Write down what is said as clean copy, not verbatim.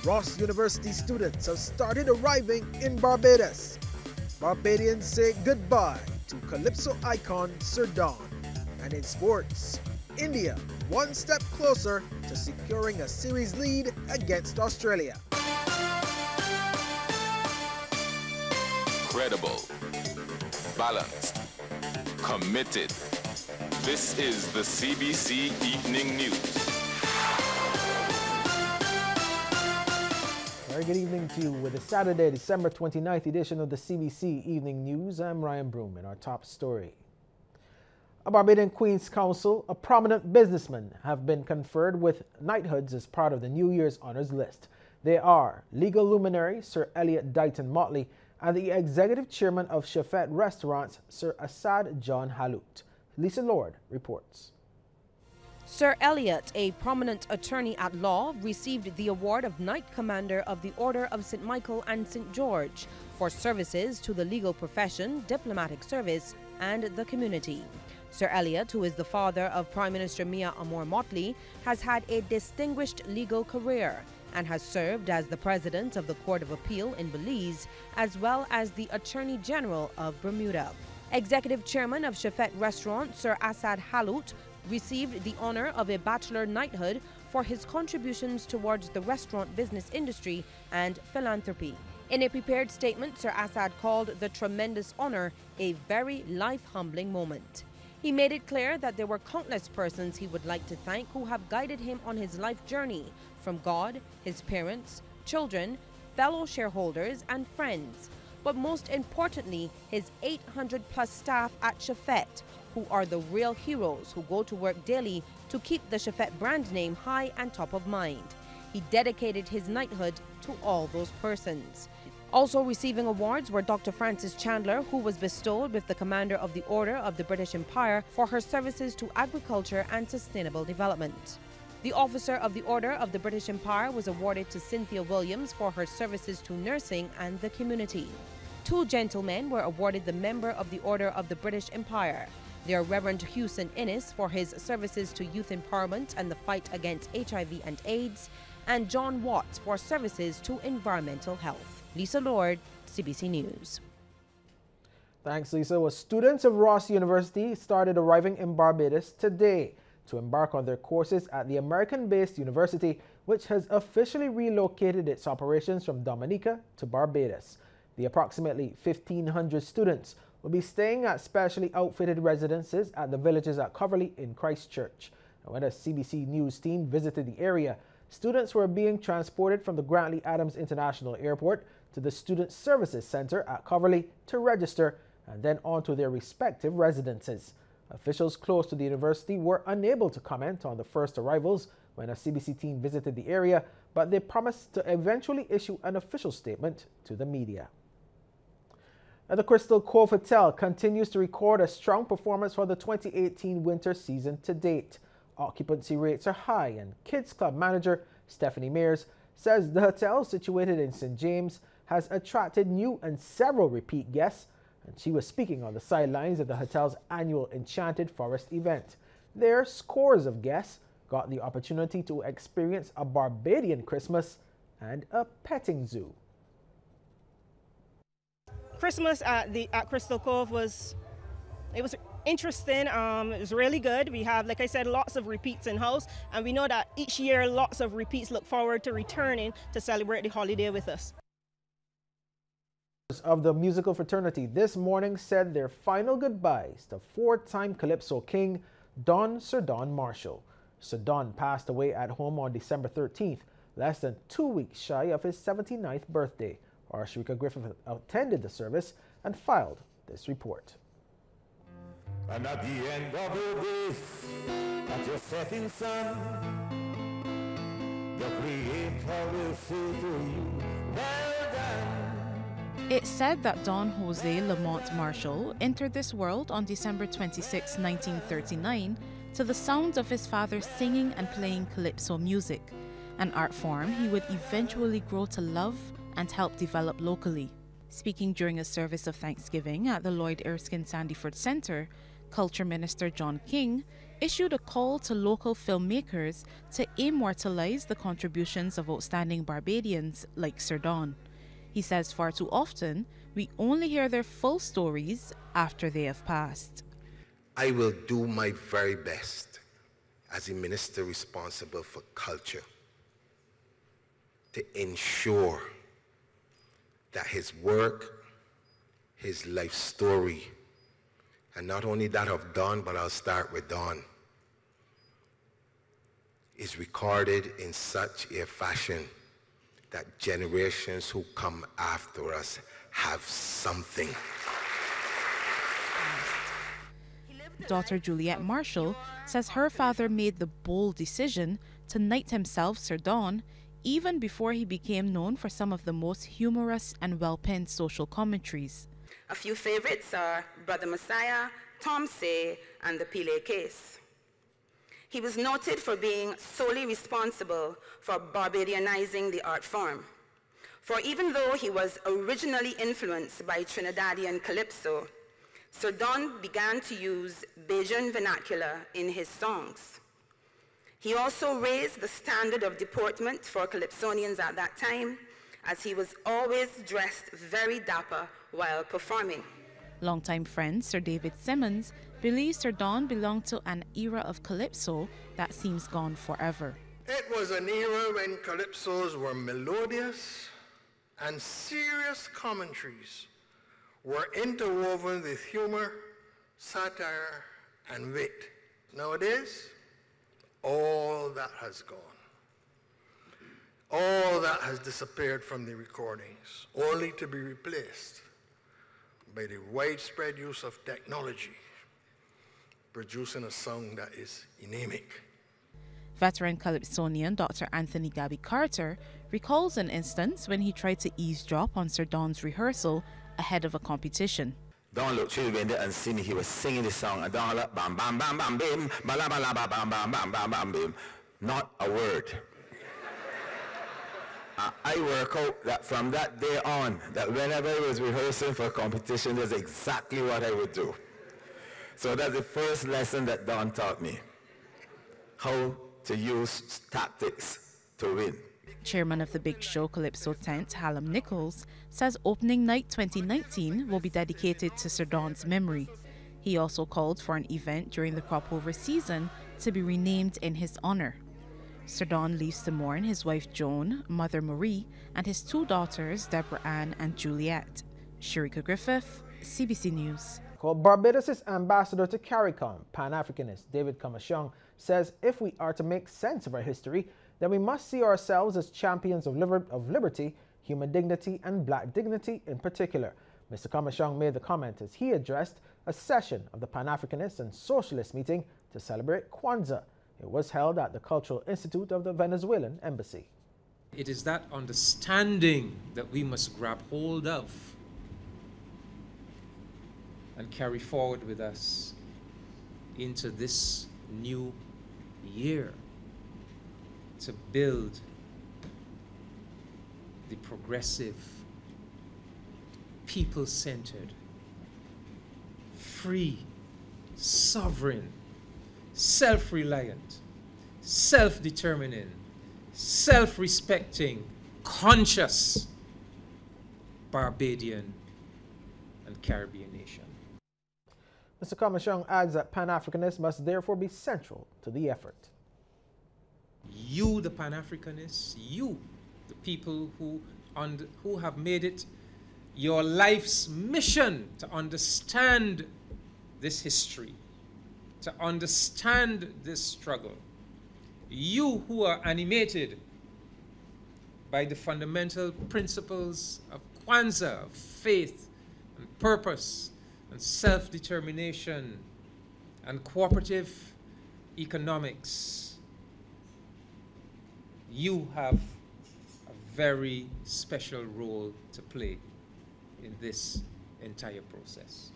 Ross University students have started arriving in Barbados. Barbadians say goodbye to Calypso icon Sir Don. And in sports, India one step closer to securing a series lead against Australia. Credible, balanced, committed. This is the CBC Evening News. Very good evening to you with the Saturday, December 29th edition of the CBC Evening News. I'm Ryan Broom in our top story. A Barbadian Queen's Counsel, a prominent businessman, have been conferred with knighthoods as part of the New Year's Honours list. They are legal luminary Sir Elliot Dighton Motley and the executive chairman of Chefette Restaurants, Sir Assad John Halout. Lisa Lord reports. Sir Elliot, a prominent attorney at law, received the award of Knight Commander of the Order of St. Michael and St. George for services to the legal profession, diplomatic service, and the community. Sir Elliot, who is the father of Prime Minister Mia Amor Motley, has had a distinguished legal career and has served as the president of the Court of Appeal in Belize, as well as the Attorney General of Bermuda. Executive Chairman of Chefette Restaurant, Sir Assad Halout, received the honor of a bachelor knighthood for his contributions towards the restaurant business industry and philanthropy. In a prepared statement, Sir Assad called the tremendous honor a very life-humbling moment. He made it clear that there were countless persons he would like to thank who have guided him on his life journey, from God, his parents, children, fellow shareholders, and friends. But most importantly, his 800-plus staff at Chefette, who are the real heroes who go to work daily to keep the Chefette brand name high and top of mind. He dedicated his knighthood to all those persons. Also receiving awards were Dr. Frances Chandler, who was bestowed with the Commander of the Order of the British Empire for her services to agriculture and sustainable development. The Officer of the Order of the British Empire was awarded to Cynthia Williams for her services to nursing and the community. Two gentlemen were awarded the Member of the Order of the British Empire. They are Reverend Hewson Innes for his services to youth empowerment and the fight against HIV and AIDS, and John Watts for services to environmental health. Lisa Lord, CBC News. Thanks, Lisa. Well, students of Ross University started arriving in Barbados today to embark on their courses at the American-based university, which has officially relocated its operations from Dominica to Barbados. The approximately 1,500 students will be staying at specially outfitted residences at the villages at Coverley in Christchurch. And when a CBC News team visited the area, students were being transported from the Grantley Adams International Airport to the Student Services Center at Coverley to register and then on to their respective residences. Officials close to the university were unable to comment on the first arrivals when a CBC team visited the area, but they promised to eventually issue an official statement to the media. Now, the Crystal Cove Hotel continues to record a strong performance for the 2018 winter season to date. Occupancy rates are high, and Kids Club manager Stephanie Mears says the hotel, situated in St. James, has attracted new and several repeat guests, and she was speaking on the sidelines of the hotel's annual Enchanted Forest event. There, scores of guests got the opportunity to experience a Barbadian Christmas and a petting zoo. Christmas at Crystal Cove was interesting. It was really good. We have, like I said, lots of repeats in house, and we know that each year lots of repeats look forward to returning to celebrate the holiday with us. Of the musical fraternity this morning said their final goodbyes to four-time Calypso king Don Sudan Marshall. Sudan passed away at home on December 13th, less than 2 weeks shy of his 79th birthday. Arshika Griffith attended the service and filed this report. And at the end of the day, at your setting sun, the Creator will say to you, well done. It's said that Don Jose Lamont Marshall entered this world on December 26, 1939, to the sound of his father singing and playing calypso music, an art form he would eventually grow to love and help develop locally. Speaking during a service of Thanksgiving at the Lloyd Erskine Sandyford Center, Culture Minister John King issued a call to local filmmakers to immortalize the contributions of outstanding Barbadians like Sir Don. He says far too often, we only hear their full stories after they have passed. I will do my very best as a minister responsible for culture to ensure that his work, his life story, and not only that of Don, but I'll start with Don, is recorded in such a fashion that generations who come after us have something. Daughter Juliette Marshall says her father made the bold decision to knight himself Sir Don even before he became known for some of the most humorous and well-penned social commentaries. A few favorites are Brother Messiah, Tom Say, and the Pile Case. He was noted for being solely responsible for Barbadianizing the art form. For even though he was originally influenced by Trinidadian calypso, Sir Don began to use Bajan vernacular in his songs. He also raised the standard of deportment for calypsonians at that time, as he was always dressed very dapper while performing. Longtime friend Sir David Simmons believes Sir Don belonged to an era of calypso that seems gone forever. It was an era when calypsos were melodious and serious commentaries were interwoven with humor, satire, and wit. Nowadays, all that has gone. All that has disappeared from the recordings, only to be replaced by the widespread use of technology, producing a sound that is anemic. Veteran calypsonian Dr. Anthony Gabby Carter recalls an instance when he tried to eavesdrop on Sir Don's rehearsal ahead of a competition. Don looked through the window and seen he was singing the song, and Don looked, bam, bam, bam, bam, bim, bam, bam, bam, bam, bam, bam, bam, bam, bim. Not a word. I work out that from that day on, that whenever I was rehearsing for a competition, that's exactly what I would do. So that's the first lesson that Don taught me, how to use tactics to win. Chairman of the Big Show Calypso tent, Hallam Nichols, says opening night 2019 will be dedicated to Sir Don's memory. He also called for an event during the crop over season to be renamed in his honor. Sir Don leaves to mourn his wife Joan, mother Marie, and his two daughters, Deborah Ann and Juliet. Sharika Griffith, CBC News. Barbados' ambassador to CARICOM, PanAfricanist David Kamashong, says if we are to make sense of our history, then we must see ourselves as champions of liberty, human dignity, and black dignity in particular. Mr. Kamashong made the comment as he addressed a session of the Pan-Africanist and Socialist meeting to celebrate Kwanzaa. It was held at the Cultural Institute of the Venezuelan Embassy. It is that understanding that we must grab hold of and carry forward with us into this new year to build the progressive, people-centered, free, sovereign, self-reliant, self-determining, self-respecting, conscious Barbadian and Caribbean nation. Mr. Kamashong adds that Pan-Africanists must therefore be central to the effort. You, the Pan-Africanists, you, the people who have made it your life's mission to understand this history, to understand this struggle. You who are animated by the fundamental principles of Kwanzaa, of faith and purpose and self-determination and cooperative economics, you have a very special role to play in this entire process.